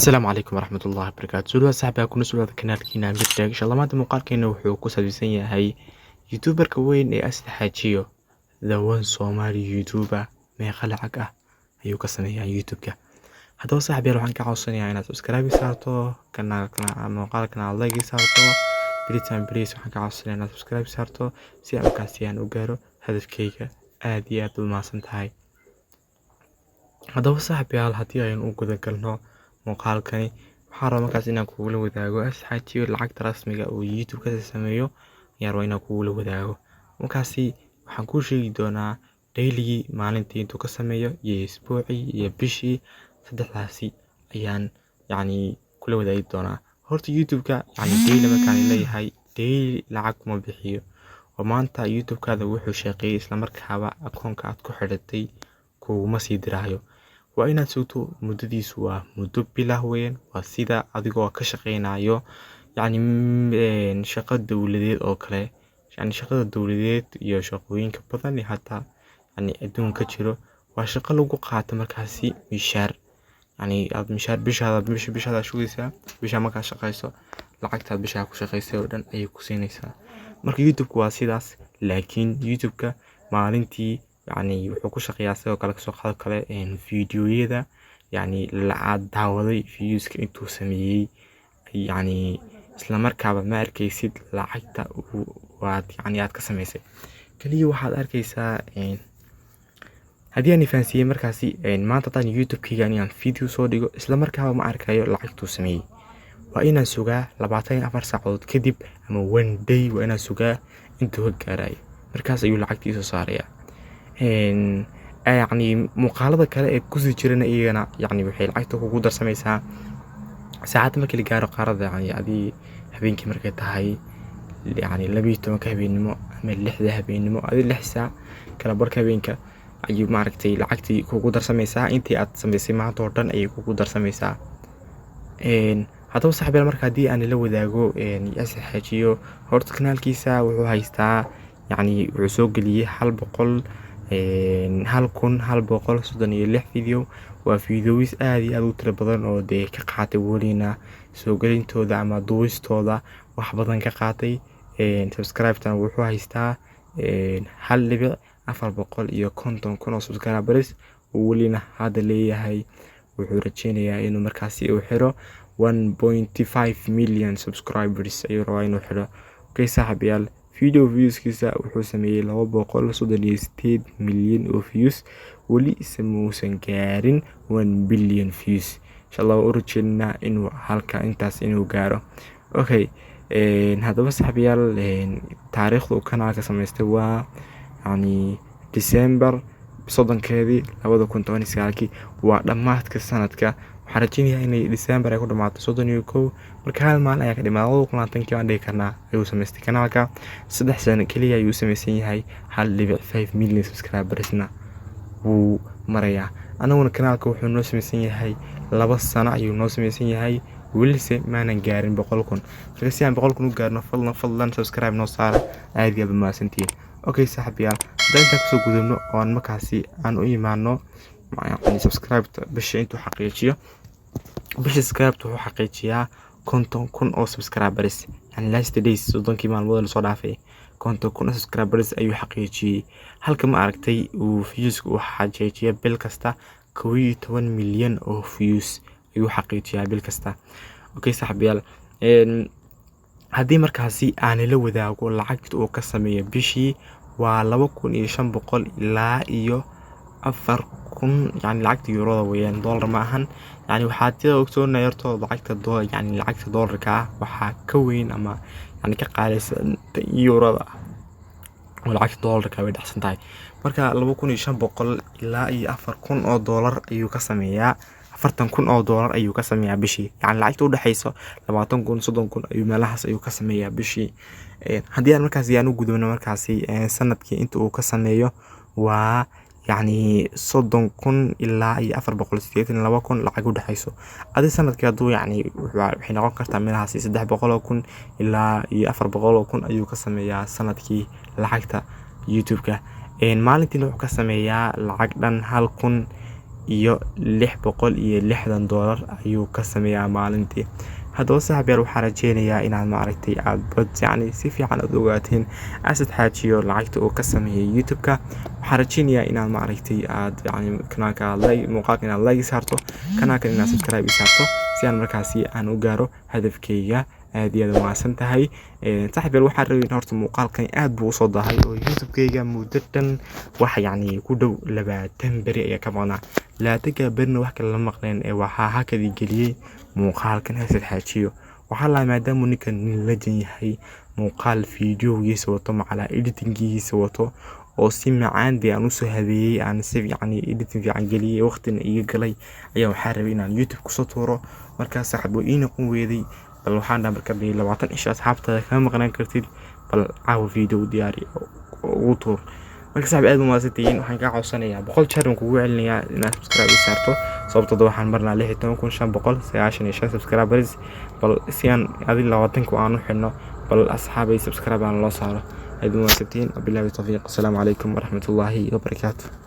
السلام عليكم ورحمة الله وبركاته. سؤال صاحبي كنا سؤال kanaalkiina Mirtag insha Allah maanta muuqaalkeena wuxuu ku saabsan yahay YouTuber-ka weyn ee Asli Xaajiyo the one Somali YouTuber meeqa lacag ah ayuu ka sameeyaa YouTube-ka. Haddaba saaxiibayaal waxaan ka codsanayaa inaad subscribe saarto kanaalkana muuqaalkana aad like saarto please waxaan ka codsanayaa inaad subscribe saarto si aan markaasi aan u gaaro hadafkayga aad iyo aad u mahadsantahay. Haddaba saaxiibayaal haddii aynu u guda galno muuqaalkani waxaan rabaa markaas inaan kugula wadaago Asli Xaajiyo lacagta rasmiga oo YouTube ka sameeyo ayaan rabaa inaan kugula wadaago. Markaasi waxaan kuu sheegi doonaa daily maalintii intuu ka sameeyo iyo isbuucii iyo bishii saddexdaasi ayaan kula wadaagi doonaa. Horta YouTube-ka daily markaan leeyahay daily lacag kuma bixiyo oo maanta YouTube-kaada wuxuu shaqeeyay isla markaaba akoonka aad ku xidhatay kuguma sii diraayo. waa inaad sugto muddadiisu waa muddo bilah weyn waa sida adigoo ka shaqeynayo shaqo dawladeed oo kale shaqada dawladeed iyo shaqooyinka badan ee hata adduunka jiro waa shaqo lagu qaato markaasi mishaar aad mishaar bishaada shugaysaa bisha markaa shaqeyso lacagtaad bisha ku shaqeysay oo dhan ayay ku siinaysaa. Marka YouTube waa sidaas laakiin YouTube-ka maalintii wuxuu ku shaqeeyaa sidoo kale kasoo qaado kale fiidiyoyada la daawaday views-ka intuu sameeyay isla markaaba ma arkaysid lacagta aad ka sameysay kaliya waxaad arkaysaa haddii aan fahansiiyay markaasi maanta tan YouTube-kayga aan video soo dhigo isla markaaba ma arkayo lacagtuu sameeyay waa inaan sugaa 24 saacadood kadib ama one day waa inaan sugaa intuu gaarayo markaas ayuu lacagtiisa saarayaa. muuqaalada kale ee ku sii jirana iyagana waxay lacagta kugu darsamaysaa saacad markii la gaaro qaarada adii habeenkii markay tahay 12 habeenimo ama 6 habeenimo adii 6 saac kala barka habeenka ayuu lacagtii kugu darsamaysaa intii aad sameysay maanta oo dhan ayay kugu darsamaysaa. haddaba saaxiibayaal marka haddii aan la wadaago Asli Xaajiyo horta kanaalkiisa wuxuu haystaa wuxuu soo geliyay 1,136 video waa videos aad iyo aad u tiro badan oo ka qaatay welina soo gelintooda ama duubistooda wax badan ka qaatay. subscribe-tan wuxuu haystaa 1,450,000 oo subscribers oo welina hadda leeyahay wuxuu rajeynayaa inuu markaasi uu xiro 1.5 million subscribers ayuu rabaa inuu xiro. saaxiibayaal views-kiisa wuxuu sameeyay 238 milyan oo views weli muusan gaarin 1 billion views. insha Allah u rajeynaa inuu intaas inuu gaaro. haddaba saaxiibayaal taariikhda uu kanaalka sameystay waa December 30 2019 waa dhamaadka sanadka. waxaan rajeynayaa inay December ay ku dhamaato 31 marka hal maalin ayaa ka dhimaaday 2020 aan dhihi karnaa ayuu sameystay kanaalka 3 sano kaliya ayuu sameysan yahay 1.5 million subscribers-na wuu marayaa. anaguna kanaalka wuxuu noo sameysan yahay 2 sano ayuu noo sameysan yahay welise maanan gaarin 100,000 marka si aan 100,000 u gaarno fadlan subscribe noo saar aad iyo aad mahadsantiin. saaxiibayaal hadaan inta kasoo gudubno oo aan markaasi aan u imaano subscribe bisha intuu xaqiijiyo bisha subscribe wuxuu xaqiijiyaa 50,000 oo subscribers last days 30 maalmood la soo dhaafay 50,000 oo subscribers ayuu xaqiijiyay halka ma aragtay uu views-ka uu xaqiijiyo bil kasta 12 milyan oo views ayuu xaqiijiyaa bil kasta. saaxiibayaal haddii markaasi aan la wadaago lacagta uu ka sameeyo bishii waa 2,500 ilaa iyo 4,000 lacagta euroda weeyaan dollar ma ahan. waxaad sida ogsoonay horto lacagta dollarka ah waxaa ka weyn ama ka qaalisan euroda oo lacagta dollarka way dhacsan tahay. marka 2,500 ilaa iyo 4,000 oo dollar ayuu ka sameeyaa 40,000 oo dollar ayuu ka sameeyaa bishii lacagta u dhaxayso 20,000 30,000 ayuu meelahaas ayuu ka sameeyaa bishii. haddii aan markaasi u gudubno markaasi sanadkii inta uu ka sameeyo waa 30,000 ilaa iyo 482,000 lacag u dhaxayso adii sanadkii haduu waxay noqon kartaa meelahaas 300,000 ilaa iyo 400,000 ayuu ka sameeyaa sanadkii lacagta YouTube-ka. maalintii wuxuu ka sameeyaa lacag dhan 1,000 iyo $660 ayuu ka sameeyaa maalintii. haddaba saaxiibayaal waxaan rajeynayaa inaad maaragtay aad bad yacni si fiican aad ogaatiin Asad Xaajiyo lacagta uu ka sameeyay YouTube-ka. waxaan rajeynayaa inaad maaragtay aad yacni kanaalka muuqaalka inaad like saarto, kanaalka inaad subscribe saarto si aan markaasi aan u gaaro hadafkayga. aad iyo aad umahadsan tahay saaxiibayaal. waxaan rabay in horta muuqaalkan aad buu usoo dahay oo YouTube-kayga muddo dhan wax yacni ku dhow 20 beri ayaa ka maqnaa. 20 berina wax kale lama maqleen waxaa hakadii geliyey muuqaalkan Asad Xaajiyo. waxaa la maadaama ninkan nin legend yahay, muuqaal fiidiyogiisa wato macala editingiisa wato oo si macaan aan usoo habeeyay, aan si yacni editing fiican geliyay, waqtina iga galay ayaa waxaa rabay inaan YouTube kusoo tuuro. markaas saaxiibo ii noqon weeday, bal waxaan dhahay marka 20 ish asxaabtada kama maqnaan kartid, bal caawa video diyaari ugu tuur. marka saaxiib aad uma maasantiin. waxaan ka codsanayaa 100 jeer kugu celinayaa inaad subscribe saarto, sababtoo waxaan marnaa 16595 subscribers, bal si aan adin 20 ku aan u xidhno, bal asxaabay subscribe aan loo saaro. aad uma maasantiin. billahi tawfiiq. assalaamu calaykum waraxmatullaahi wabarakaatuh.